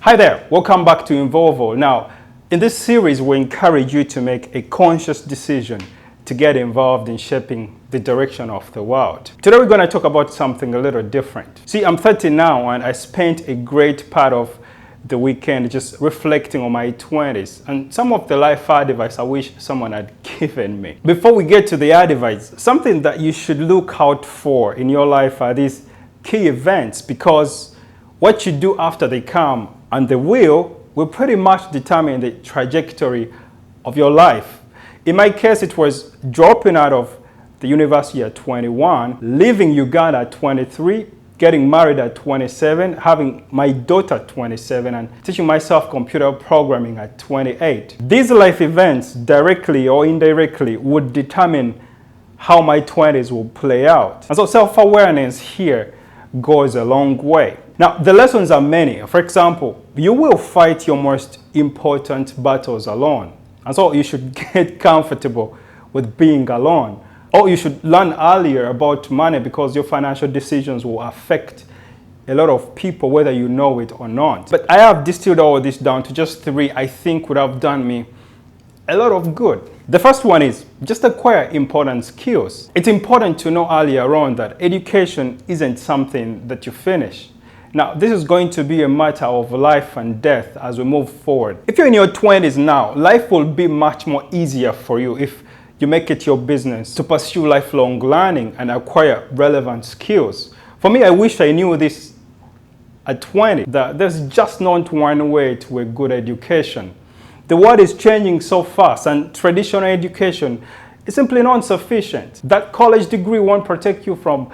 Hi there, welcome back to Involvo. Now, in this series, we encourage you to make a conscious decision to get involved in shaping the direction of the world. Today, we're going to talk about something a little different. See, I'm 30 now, and I spent a great part of the weekend just reflecting on my 20s and some of the life advice I wish someone had given me. Before we get to the advice, something that you should look out for in your life are these key events, because what you do after they come and they will pretty much determine the trajectory of your life. In my case, it was dropping out of the university at 21, leaving Uganda at 23, getting married at 27, having my daughter at 27, and teaching myself computer programming at 28. These life events, directly or indirectly, would determine how my 20s will play out. And so self-awareness here goes a long way. Now, the lessons are many. For example, you will fight your most important battles alone. And so you should get comfortable with being alone. Or you should learn earlier about money, because your financial decisions will affect a lot of people, whether you know it or not. But I have distilled all this down to just three I think would have done me a lot of good. The first one is just acquire important skills. It's important to know earlier on that education isn't something that you finish. Now, this is going to be a matter of life and death as we move forward. If you're in your 20s now, life will be much more easier for you if you make it your business to pursue lifelong learning and acquire relevant skills. For me, I wish I knew this at 20, that there's just not one way to a good education. The world is changing so fast, and traditional education is simply not sufficient. That college degree won't protect you from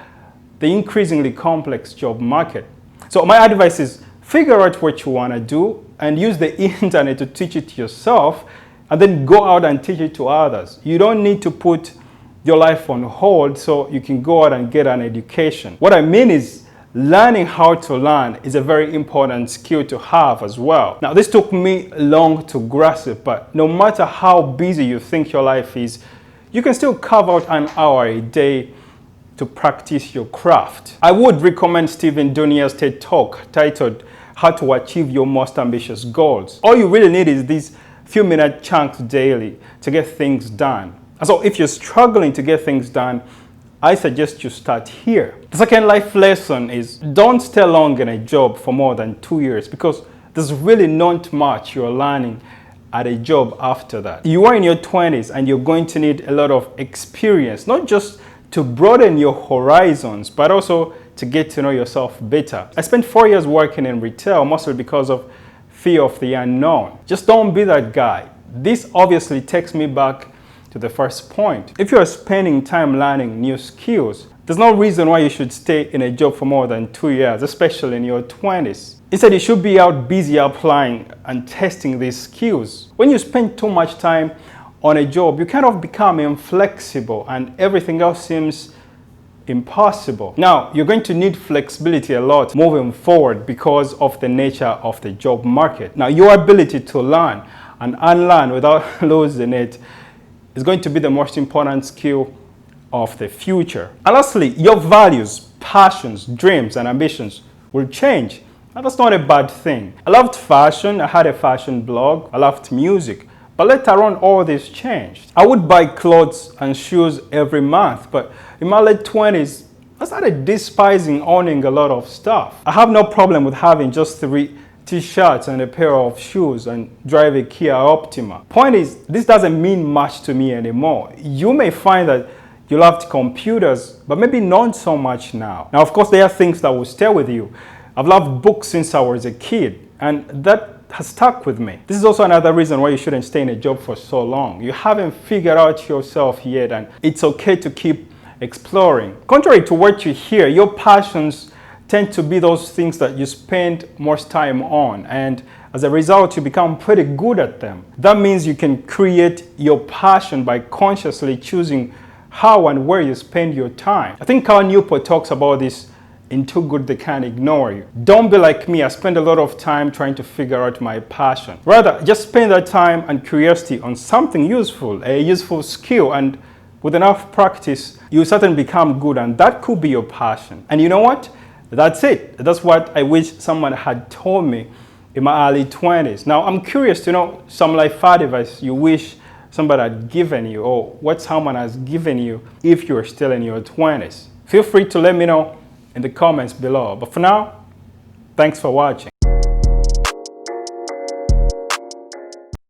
the increasingly complex job market. So my advice is figure out what you want to do and use the internet to teach it yourself, and then go out and teach it to others. You don't need to put your life on hold so you can go out and get an education. What I mean is, learning how to learn is a very important skill to have as well. Now, this took me long to grasp it, but no matter how busy you think your life is, you can still carve out an hour a day to practice your craft. I would recommend Stephen Dunier's TED Talk titled How to Achieve Your Most Ambitious Goals. All you really need is these few minute chunks daily to get things done. And so if you're struggling to get things done, I suggest you start here. The second life lesson is don't stay long in a job for more than 2 years, because there's really not much you're learning at a job after that. You are in your 20s and you're going to need a lot of experience, not just to broaden your horizons, but also to get to know yourself better. I spent 4 years working in retail, mostly because of fear of the unknown. Just don't be that guy. This obviously takes me back to the first point. If you're spending time learning new skills, there's no reason why you should stay in a job for more than 2 years, especially in your 20s. Instead, you should be out busy applying and testing these skills. When you spend too much time on a job, you kind of become inflexible and everything else seems impossible. Now, you're going to need flexibility a lot moving forward because of the nature of the job market. Now, your ability to learn and unlearn without losing it is going to be the most important skill of the future. And lastly, your values, passions, dreams, and ambitions will change. Now, that's not a bad thing. I loved fashion. I had a fashion blog. I loved music. But later on, all this changed. I would buy clothes and shoes every month, but in my late 20s, I started despising owning a lot of stuff. I have no problem with having just 3 t-shirts and a pair of shoes and drive a Kia Optima. Point is, this doesn't mean much to me anymore. You may find that you loved computers, but maybe not so much now. Now, of course, there are things that will stay with you. I've loved books since I was a kid, and that has stuck with me. This is also another reason why you shouldn't stay in a job for so long. You haven't figured out yourself yet, and it's okay to keep exploring. Contrary to what you hear, your passions tend to be those things that you spend most time on, and as a result, you become pretty good at them. That means you can create your passion by consciously choosing how and where you spend your time. I think Carl Newport talks about this in Too Good They Can't Ignore You. Don't be like me. I spend a lot of time trying to figure out my passion. Rather, just spend that time and curiosity on something useful, a useful skill, and with enough practice, you certainly become good, and that could be your passion. And you know what? That's it. That's what I wish someone had told me in my early 20s. Now, I'm curious to know some life advice you wish somebody had given you, or what someone has given you if you're still in your 20s. Feel free to let me know in the comments below. But for now, thanks for watching.